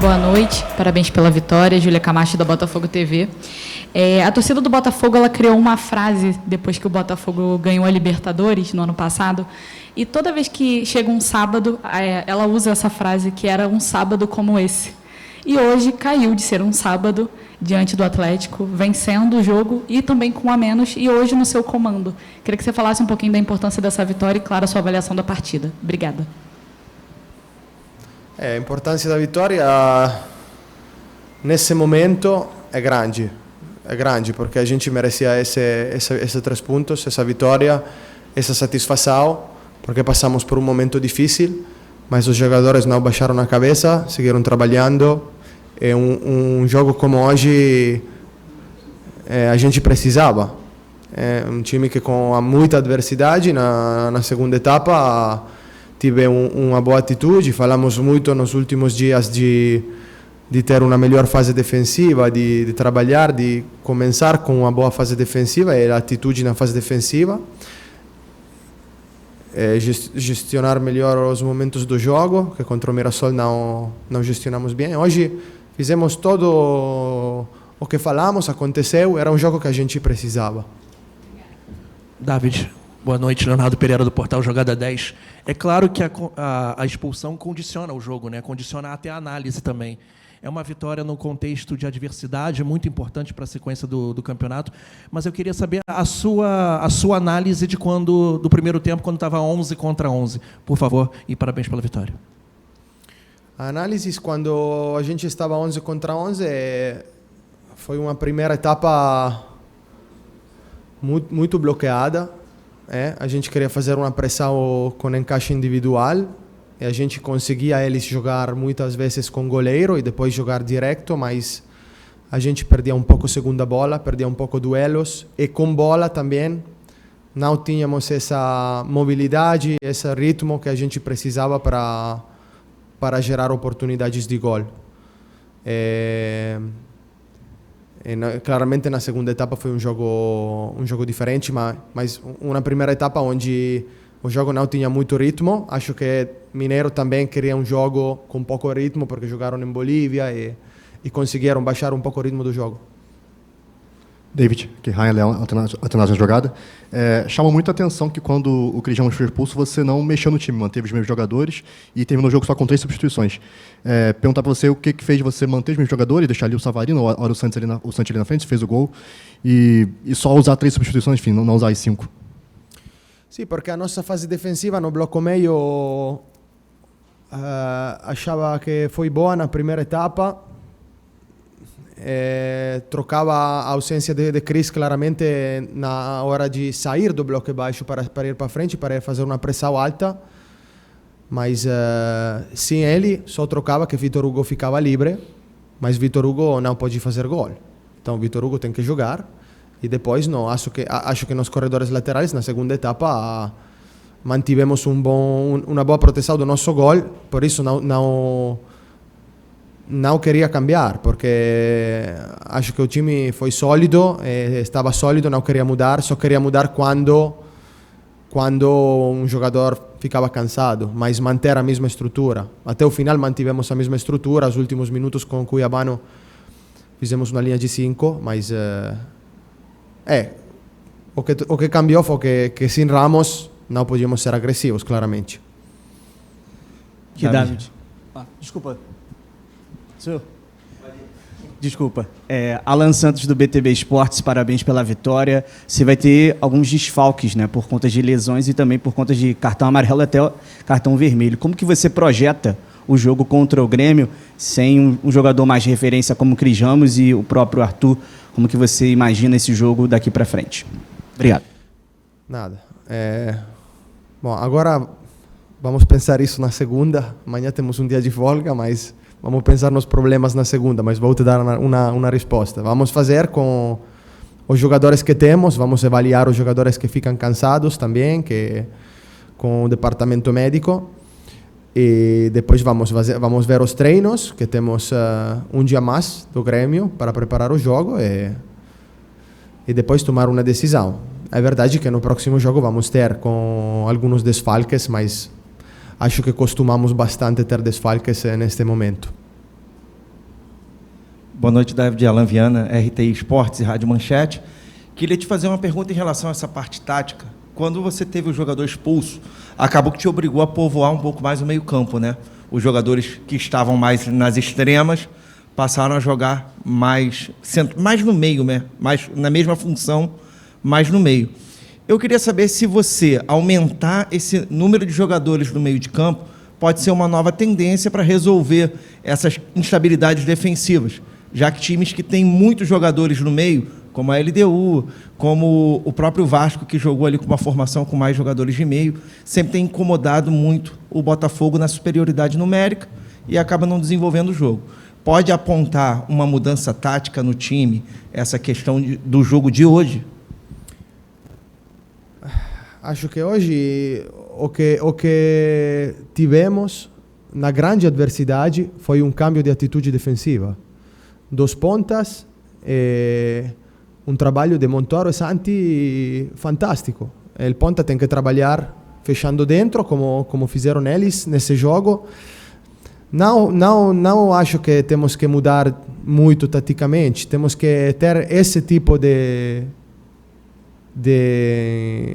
boa noite. Parabéns pela vitória. Júlia Camacho, da Botafogo TV. A torcida do Botafogo ela criou uma frase depois que o Botafogo ganhou a Libertadores no ano passado. E toda vez que chega um sábado, ela usa essa frase, que era um sábado como esse. E hoje caiu de ser um sábado diante do Atlético, vencendo o jogo e também com um a menos, e hoje no seu comando. Queria que você falasse um pouquinho da importância dessa vitória e, claro, a sua avaliação da partida. Obrigada. A importância da vitória nesse momento é grande. É grande porque a gente merecia esses 3 pontos, essa vitória, essa satisfação, porque passamos por um momento difícil, mas os jogadores não baixaram a cabeça, seguiram trabalhando. É um jogo como hoje a gente precisava. É um time que com muita adversidade na segunda etapa tive uma boa atitude. Falamos muito nos últimos dias de ter uma melhor fase defensiva, de trabalhar, de começar com uma boa fase defensiva e a atitude na fase defensiva. Gestionar melhor os momentos do jogo, que contra o Mirassol não gestionamos bem. Hoje fizemos todo o que falamos, aconteceu, era um jogo que a gente precisava. David, boa noite. Leonardo Pereira, do portal Jogada 10. É claro que a expulsão condiciona o jogo, né? Condiciona até a análise também. É uma vitória no contexto de adversidade, muito importante para a sequência do campeonato, mas eu queria saber a sua análise do primeiro tempo, quando estava 11 contra 11. Por favor, e parabéns pela vitória. A análise, quando a gente estava 11 contra 11, foi uma primeira etapa muito bloqueada. A gente queria fazer uma pressão com encaixe individual, e a gente conseguia eles jogar muitas vezes com goleiro e depois jogar direto, mas a gente perdia um pouco segunda bola, perdia um pouco duelos, e com bola também não tínhamos essa mobilidade, esse ritmo que a gente precisava para gerar oportunidades de gol. Claramente na segunda etapa foi um jogo diferente, mas uma primeira etapa onde o jogo não tinha muito ritmo. Acho que Mineiro também queria um jogo com pouco ritmo, porque jogaram em Bolívia e conseguiram baixar um pouco o ritmo do jogo. David, que Ryan Leão, alternado na jogada. Chama muita atenção que quando o Cris Ramos foi expulso, você não mexeu no time, manteve os mesmos jogadores e terminou o jogo só com 3 substituições. Perguntar para você o que fez você manter os mesmos jogadores, deixar ali o Savarino, o Santos ali na frente, fez o gol, e só usar 3 substituições, enfim, não usar as 5. Sim, porque a nossa fase defensiva no bloco meio achava que foi boa na primeira etapa. Trocava a ausência de Cris claramente na hora de sair do bloco baixo para ir para frente, para fazer uma pressão alta. Mas sem ele, só trocava que Vitor Hugo ficava livre, mas Vitor Hugo não pode fazer gol. Então Vitor Hugo tem que jogar. E depois não, acho que nos corredores laterais, na segunda etapa, mantivemos uma boa proteção do nosso gol, por isso não queria cambiar, porque acho que o time foi sólido, estava sólido, não queria mudar, só queria mudar quando um jogador ficava cansado, mas manter a mesma estrutura. Até o final mantivemos a mesma estrutura, os últimos minutos com o Cuiabano fizemos uma linha de 5, mas o que cambiou foi que sem Ramos não podíamos ser agressivos, claramente. David. Desculpa. Desculpa. Alan Santos, do BTB Esportes, parabéns pela vitória. Você vai ter alguns desfalques, né, por conta de lesões e também por conta de cartão amarelo até cartão vermelho. Como que você projeta o jogo contra o Grêmio sem um jogador mais de referência como o Cris Ramos e o próprio Arthur? Como que você imagina esse jogo daqui para frente? Obrigado. Nada. Bom, agora vamos pensar isso na segunda. Amanhã temos um dia de folga, mas vamos pensar nos problemas na segunda. Mas vou te dar uma resposta. Vamos fazer com os jogadores que temos, vamos avaliar os jogadores que ficam cansados também, com o departamento médico. E depois vamos ver os treinos, que temos um dia mais do Grêmio para preparar o jogo e depois tomar uma decisão. É verdade que no próximo jogo vamos ter com alguns desfalques, mas acho que costumamos bastante ter desfalques neste momento. Boa noite, David. Alan Viana, RTI Esportes e Rádio Manchete. Queria te fazer uma pergunta em relação a essa parte tática. Quando você teve o jogador expulso, acabou que te obrigou a povoar um pouco mais o meio-campo, né? Os jogadores que estavam mais nas extremas passaram a jogar mais no meio, né? Mais na mesma função, mais no meio. Eu queria saber se você aumentar esse número de jogadores no meio de campo pode ser uma nova tendência para resolver essas instabilidades defensivas, já que times que têm muitos jogadores no meio, como a LDU, como o próprio Vasco, que jogou ali com uma formação com mais jogadores de meio, sempre tem incomodado muito o Botafogo na superioridade numérica e acaba não desenvolvendo o jogo. Pode apontar uma mudança tática no time, essa questão do jogo de hoje? Acho que hoje o que tivemos na grande adversidade foi um cambio de atitude defensiva. Dos pontas, um trabalho de Montoro e Santi fantástico. O ponta tem que trabalhar fechando dentro, como fizeram eles nesse jogo. Não acho que temos que mudar muito taticamente. Temos que ter esse tipo de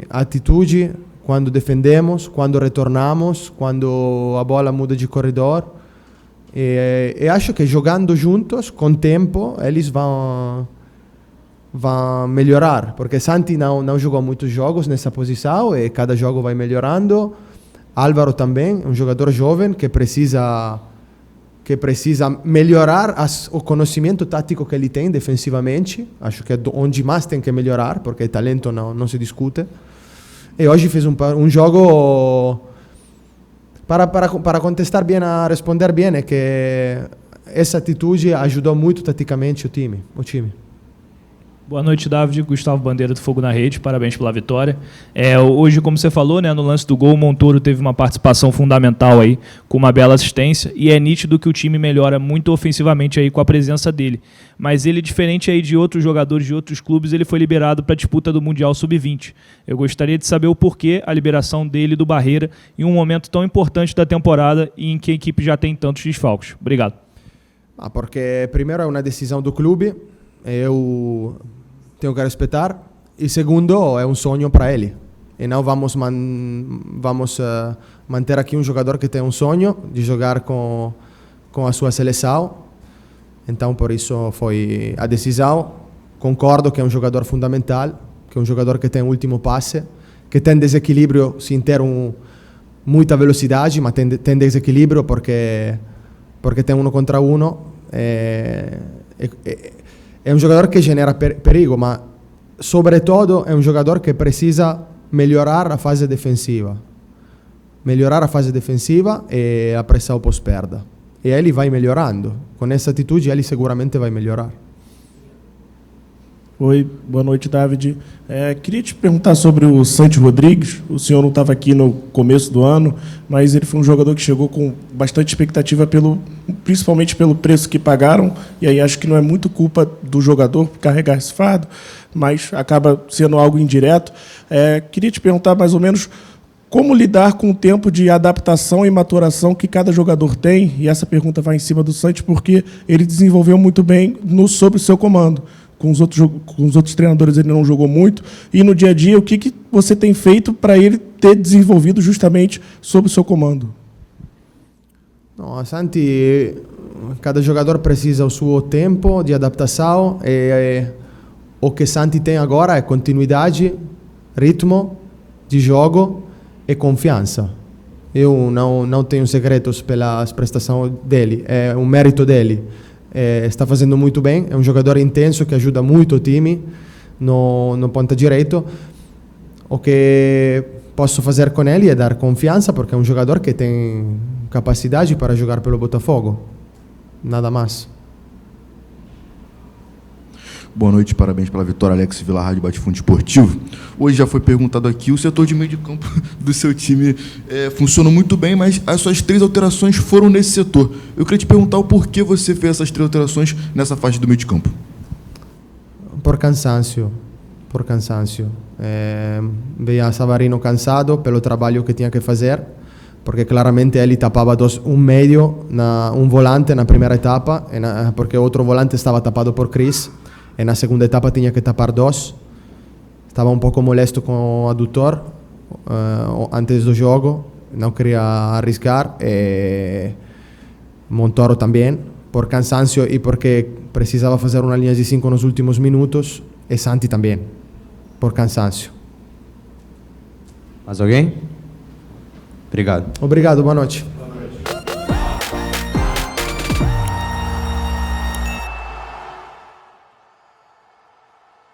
atitude quando defendemos, quando retornamos, quando a bola muda de corredor. E acho que jogando juntos, com tempo, eles vão melhorar, porque Santi não jogou muitos jogos nessa posição e cada jogo vai melhorando. Álvaro também, um jogador jovem que precisa melhorar o conhecimento tático que ele tem defensivamente. Acho que é onde mais tem que melhorar, porque talento não se discute. E hoje fez um jogo para contestar bem, a responder bem, é que essa atitude ajudou muito taticamente o time. Boa noite, David. Gustavo Bandeira do Fogo na Rede. Parabéns pela vitória. Hoje, como você falou, né, no lance do gol, o Montoro teve uma participação fundamental aí, com uma bela assistência, e é nítido que o time melhora muito ofensivamente aí com a presença dele. Mas ele, diferente aí de outros jogadores de outros clubes, ele foi liberado para a disputa do Mundial Sub-20. Eu gostaria de saber o porquê a liberação dele do Barreira em um momento tão importante da temporada e em que a equipe já tem tantos desfalques. Obrigado. Porque primeiro é uma decisão do clube, eu tenho que respeitar, e segundo, é um sonho para ele. E não vamos manter aqui um jogador que tem um sonho de jogar com a sua seleção. Então, por isso foi a decisão. Concordo que é um jogador fundamental, que é um jogador que tem o último passe, que tem desequilíbrio sem ter muita velocidade, mas tem desequilíbrio porque tem 1 contra 1. É um jogador que genera perigo, mas, sobretudo, é um jogador que precisa melhorar a fase defensiva. Melhorar a fase defensiva e a pressão pós-perda. E ele vai melhorando. Com essa atitude, ele seguramente vai melhorar. Oi, boa noite, David. Queria te perguntar sobre o Santi Rodrigues. O senhor não estava aqui no começo do ano, mas ele foi um jogador que chegou com bastante expectativa, principalmente pelo preço que pagaram, e aí acho que não é muito culpa do jogador carregar esse fardo, mas acaba sendo algo indireto. Queria te perguntar mais ou menos como lidar com o tempo de adaptação e maturação que cada jogador tem, e essa pergunta vai em cima do Santi, porque ele desenvolveu muito bem sob o seu comando. Com os outros treinadores ele não jogou muito. E no dia a dia, o que você tem feito para ele ter desenvolvido justamente sob o seu comando? Não, Santi, cada jogador precisa o seu tempo de adaptação. O que Santi tem agora é continuidade, ritmo de jogo e confiança. Eu não tenho segredos pelas prestações dele, é um mérito dele. Está fazendo muito bem, é um jogador intenso que ajuda muito o time no ponta direito. O que posso fazer com ele é dar confiança, porque é um jogador que tem capacidade para jogar pelo Botafogo. Nada mais. Boa noite, parabéns pela vitória, Alex Vila, Rádio Bate-Fundo Esportivo. Hoje já foi perguntado aqui, o setor de meio de campo do seu time funcionou muito bem, mas as suas 3 alterações foram nesse setor. Eu queria te perguntar o porquê você fez essas 3 alterações nessa faixa do meio de campo. Por cansancio. Veia Savarino cansado pelo trabalho que tinha que fazer. porque claramente ele tapava um meio, um volante na primeira etapa, porque outro volante estava tapado por Chris, e na segunda etapa tinha que tapar dois. Estava um pouco molesto com o adutor antes do jogo, não queria arriscar. Montoro também, por cansancio e porque precisava fazer uma linha de 5 nos últimos minutos, e Santi também, por cansancio. Mais alguém? Obrigado. Obrigado, boa noite.